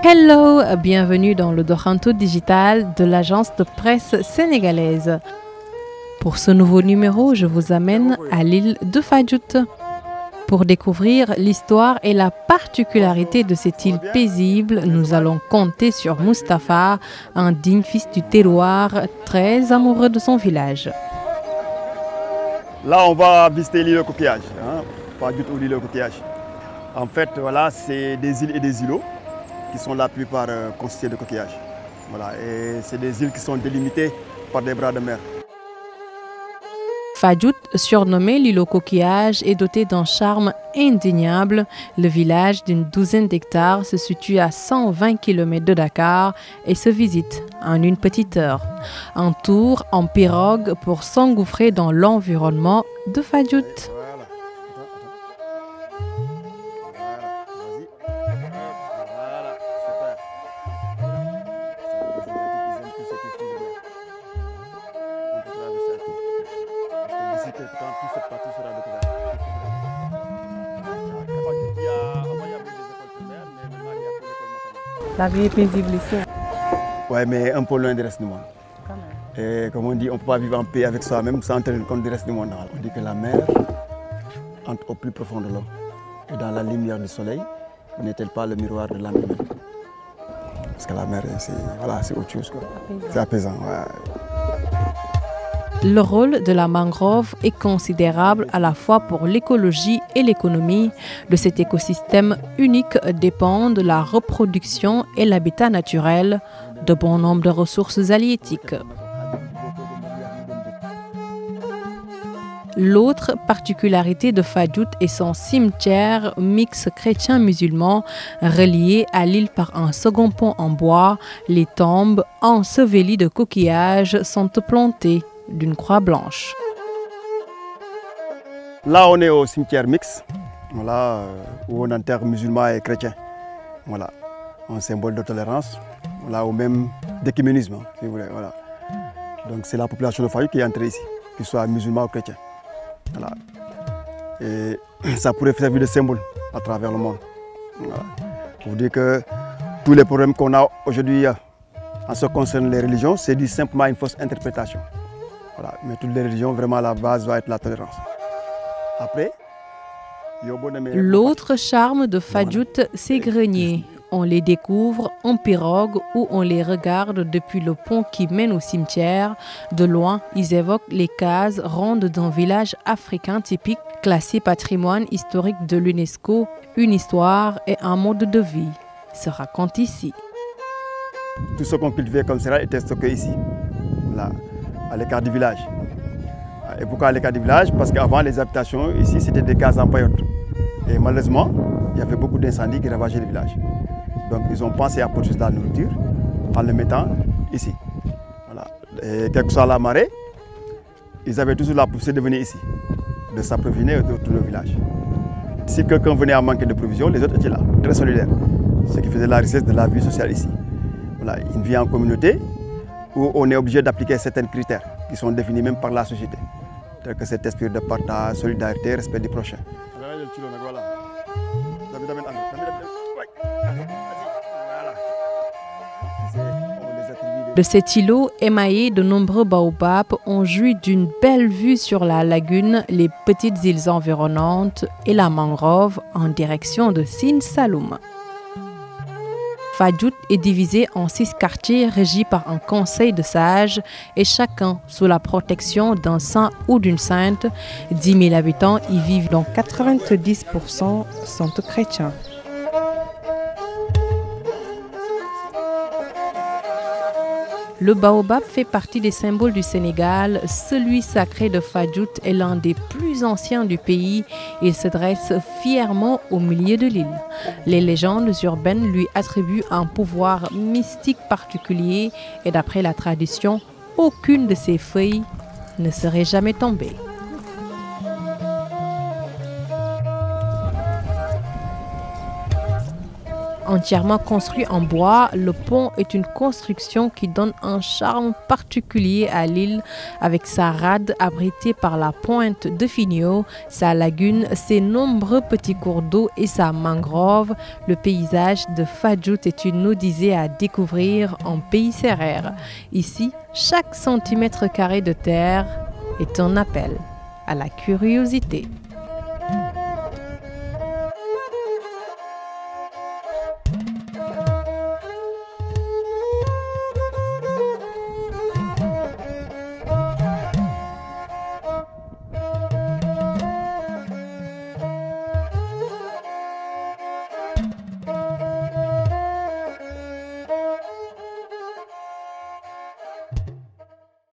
Hello, bienvenue dans le Doranto digital de l'agence de presse sénégalaise. Pour ce nouveau numéro, je vous amène à l'île de Fadjout pour découvrir l'histoire et la particularité de cette île paisible. Nous allons compter sur Mustapha, un digne fils du terroir, très amoureux de son village. Là, on va visiter l'île au coquillage, Fadjout ou l'île au coquillage. En fait, voilà, c'est des îles et des îlots qui sont la plupart constitués de coquillages. Voilà, et c'est des îles qui sont délimitées par des bras de mer. Fadjout, surnommé l'île aux coquillages, est doté d'un charme indéniable. Le village d'une douzaine d'hectares se situe à 120 km de Dakar et se visite en une petite heure. Un tour en pirogue pour s'engouffrer dans l'environnement de Fadjout. La vie est paisible ici. Ouais, mais un peu loin du reste du monde. Et comme on dit, on ne peut pas vivre en paix avec soi-même sans tenir compte du reste du monde. On dit que la mer entre au plus profond de l'homme. Et dans la lumière du soleil, n'est-elle pas le miroir de l'âme humaine? Parce que la mer, c'est autre chose. C'est apaisant. Ouais. Le rôle de la mangrove est considérable à la fois pour l'écologie et l'économie. De cet écosystème unique dépendent la reproduction et l'habitat naturel de bon nombre de ressources halieutiques. L'autre particularité de Fadjout est son cimetière mix chrétien-musulman relié à l'île par un second pont en bois. Les tombes ensevelies de coquillages sont plantées d'une croix blanche. Là, on est au cimetière mixte, voilà, où on enterre musulmans et chrétiens. Voilà, un symbole de tolérance, voilà, ou même d'écuménisme, si vous voulez. Voilà. Donc c'est la population de Fadjout qui est entrée ici, qu'ils soient musulmans ou chrétiens. Voilà. Et ça pourrait servir de symbole à travers le monde. Voilà. Pour dire que tous les problèmes qu'on a aujourd'hui en ce qui concerne les religions, c'est dit simplement une fausse interprétation. Voilà. Mais toutes les religions, vraiment, la base va être la tolérance. Après, l'autre charme de Fadjout, c'est greniers. On les découvre en pirogue ou on les regarde depuis le pont qui mène au cimetière. De loin, ils évoquent les cases rondes d'un village africain typique, classé patrimoine historique de l'UNESCO. Une histoire et un mode de vie se racontent ici. Tout ce qu'on cultivait comme cela était stocké ici, là, à l'écart du village. Et pourquoi à l'écart du village? Parce qu'avant, les habitations ici, c'était des cases en paillotte. Et malheureusement, il y avait beaucoup d'incendies qui ravageaient le village. Donc ils ont pensé à produire de la nourriture en le mettant ici. Voilà. Et quelle que soit la marée, ils avaient toujours la possibilité de venir ici, de s'approvisionner autour du village. Si quelqu'un venait à manquer de provisions, les autres étaient là, très solidaires. Ce qui faisait la richesse de la vie sociale ici. Voilà, une vie en communauté où on est obligé d'appliquer certains critères qui sont définis même par la société, tels que cet esprit de partage, solidarité, respect du prochain. De cet îlot émaillé de nombreux baobabs, on jouit d'une belle vue sur la lagune, les petites îles environnantes et la mangrove en direction de Sine Saloum. Fadjout est divisé en 6 quartiers régis par un conseil de sages et chacun sous la protection d'un saint ou d'une sainte. 10 000 habitants y vivent, dont 90% sont chrétiens. Le baobab fait partie des symboles du Sénégal. Celui sacré de Fadjout est l'un des plus anciens du pays. Il se dresse fièrement au milieu de l'île. Les légendes urbaines lui attribuent un pouvoir mystique particulier et d'après la tradition, aucune de ses feuilles ne serait jamais tombée. Entièrement construit en bois, le pont est une construction qui donne un charme particulier à l'île avec sa rade abritée par la pointe de Finio, sa lagune, ses nombreux petits cours d'eau et sa mangrove. Le paysage de Fadjout est une odyssée à découvrir en pays sérère. Ici, chaque centimètre carré de terre est un appel à la curiosité.